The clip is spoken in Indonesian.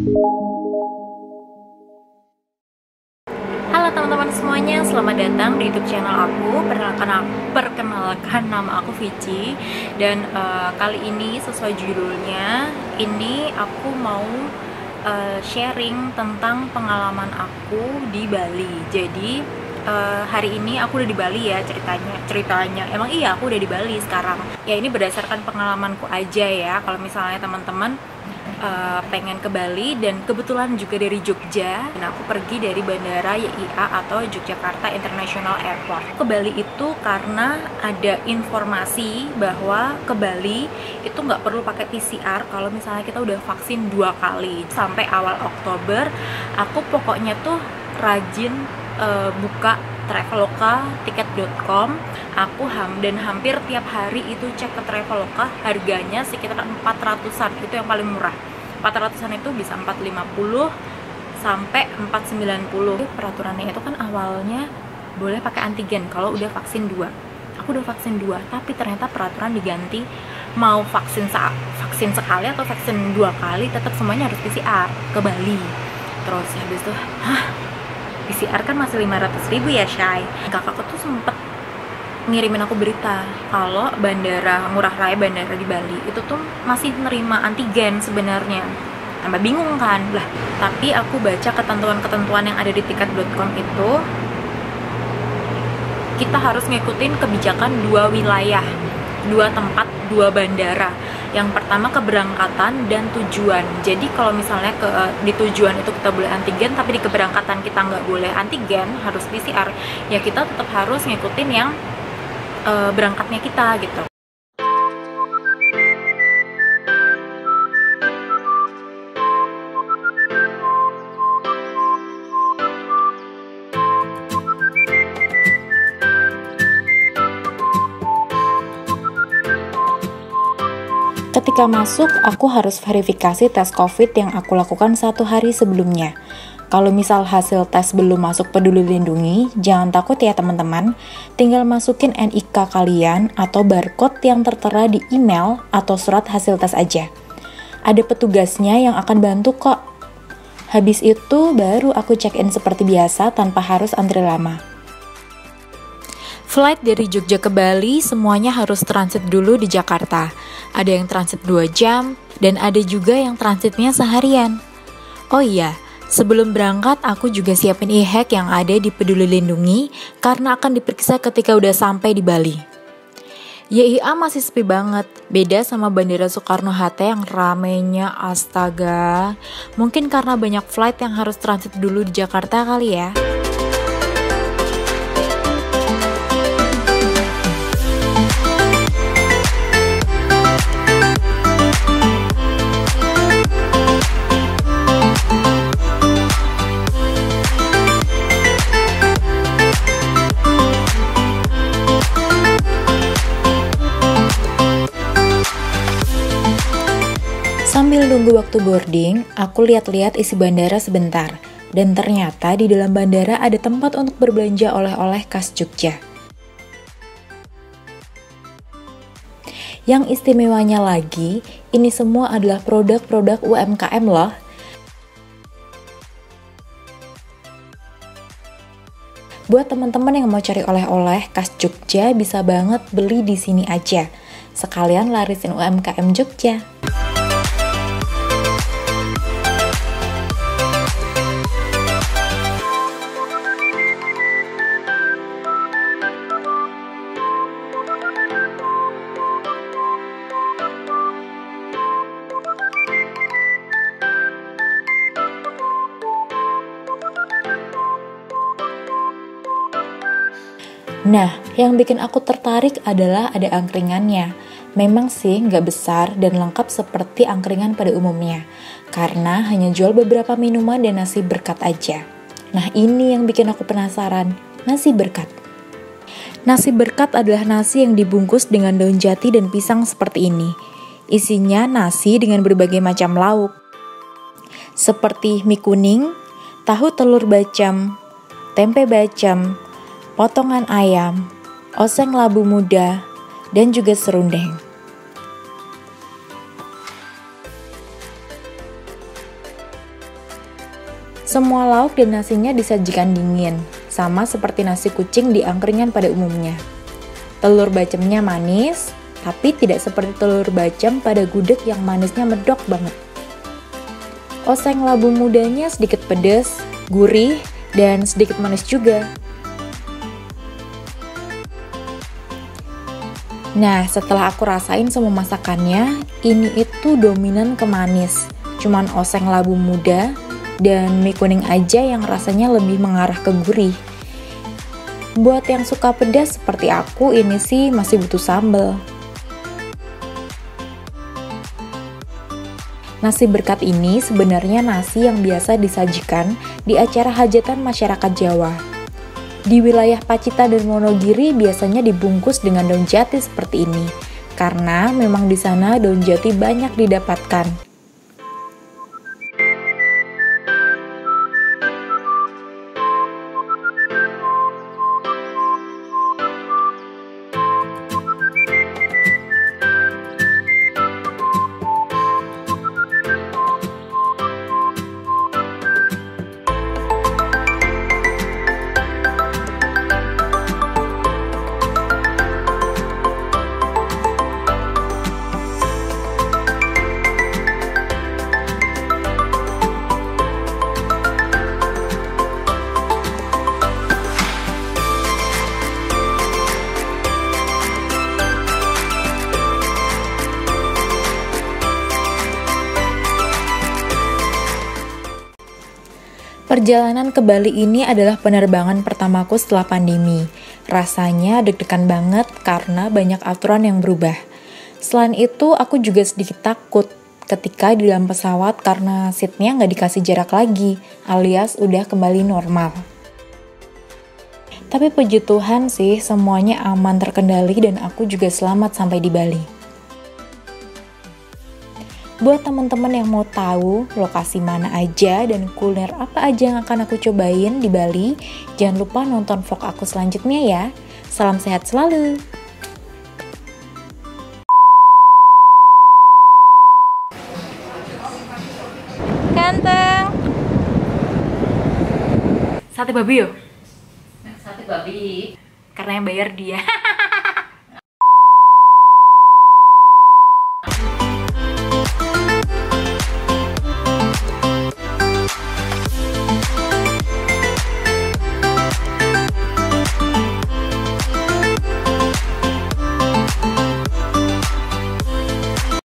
Halo teman-teman semuanya, selamat datang di YouTube channel aku. Perkenalkan nama aku Vici. Dan kali ini sesuai judulnya, ini aku mau sharing tentang pengalaman aku di Bali. Jadi hari ini aku udah di Bali ya, ceritanya emang iya aku udah di Bali sekarang ya. Ini berdasarkan pengalamanku aja ya. Kalau misalnya teman-teman pengen ke Bali, dan kebetulan juga dari Jogja, dan aku pergi dari bandara YIA atau Yogyakarta International Airport ke Bali itu karena ada informasi bahwa ke Bali itu nggak perlu pakai PCR kalau misalnya kita udah vaksin 2 kali. Sampai awal Oktober aku pokoknya tuh rajin buka Traveloka, tiket.com. Aku dan hampir tiap hari itu cek ke Traveloka, harganya sekitar 400-an, itu yang paling murah. 400-an itu bisa 450 sampai 490. Peraturannya itu kan awalnya boleh pakai antigen kalau udah vaksin 2. Aku udah vaksin 2, tapi ternyata peraturan diganti, mau vaksin sekali atau vaksin 2 kali tetap semuanya harus PCR ke Bali. Terus habis itu, PCR kan masih 500.000 ya, Shay. Kakakku tuh sempet ngirimin aku berita kalau bandara Ngurah Rai, bandara di Bali itu tuh masih nerima antigen sebenarnya. Tambah bingung kan lah, tapi aku baca ketentuan-ketentuan yang ada di tiket.com itu, kita harus ngikutin kebijakan 2 wilayah, 2 tempat, 2 bandara. Yang pertama keberangkatan dan tujuan. Jadi kalau misalnya di tujuan itu kita boleh antigen, tapi di keberangkatan kita nggak boleh antigen, harus PCR, ya kita tetap harus ngikutin yang berangkatnya kita gitu. Ketika masuk, aku harus verifikasi tes COVID yang aku lakukan 1 hari sebelumnya. Kalau misal hasil tes belum masuk Peduli Lindungi, jangan takut ya teman-teman. Tinggal masukin NIK kalian atau barcode yang tertera di email atau surat hasil tes aja. Ada petugasnya yang akan bantu kok. Habis itu baru aku check-in seperti biasa tanpa harus antri lama. Flight dari Jogja ke Bali semuanya harus transit dulu di Jakarta. Ada yang transit 2 jam, dan ada juga yang transitnya seharian. Oh iya, sebelum berangkat aku juga siapin e-hack yang ada di Peduli Lindungi karena akan diperiksa ketika udah sampai di Bali. YIA masih sepi banget, beda sama Bandara Soekarno-Hatta yang ramenya astaga. Mungkin karena banyak flight yang harus transit dulu di Jakarta kali ya. Sambil nunggu waktu boarding, aku lihat-lihat isi bandara sebentar. Dan ternyata di dalam bandara ada tempat untuk berbelanja oleh-oleh khas Jogja. Yang istimewanya lagi, ini semua adalah produk-produk UMKM loh. Buat teman-teman yang mau cari oleh-oleh khas Jogja, bisa banget beli di sini aja. Sekalian larisin UMKM Jogja. Nah, yang bikin aku tertarik adalah ada angkringannya. Memang sih nggak besar dan lengkap seperti angkringan pada umumnya, karena hanya jual beberapa minuman dan nasi berkat aja. Nah, ini yang bikin aku penasaran, nasi berkat. Nasi berkat adalah nasi yang dibungkus dengan daun jati dan pisang seperti ini. Isinya nasi dengan berbagai macam lauk, seperti mie kuning, tahu telur bacem, tempe bacem, potongan ayam, oseng labu muda, dan juga serundeng. Semua lauk dan nasinya disajikan dingin, sama seperti nasi kucing di angkringan pada umumnya. Telur bacemnya manis, tapi tidak seperti telur bacem pada gudeg yang manisnya medok banget. Oseng labu mudanya sedikit pedas, gurih, dan sedikit manis juga. Nah, setelah aku rasain semua masakannya, ini itu dominan ke manis. Cuman oseng labu muda dan mie kuning aja yang rasanya lebih mengarah ke gurih. Buat yang suka pedas seperti aku, ini sih masih butuh sambal. Nasi berkat ini sebenarnya nasi yang biasa disajikan di acara hajatan masyarakat Jawa. Di wilayah Pacitan dan Wonogiri biasanya dibungkus dengan daun jati seperti ini, karena memang di sana daun jati banyak didapatkan. Perjalanan ke Bali ini adalah penerbangan pertamaku setelah pandemi. Rasanya deg-degan banget karena banyak aturan yang berubah. Selain itu, aku juga sedikit takut ketika di dalam pesawat karena seatnya nggak dikasih jarak lagi, alias udah kembali normal. Tapi puji Tuhan sih, semuanya aman terkendali dan aku juga selamat sampai di Bali. Buat teman-teman yang mau tahu lokasi mana aja dan kuliner apa aja yang akan aku cobain di Bali, jangan lupa nonton vlog aku selanjutnya ya. Salam sehat selalu. Ganteng. Sate babi yo? Sate babi. Karena yang bayar dia.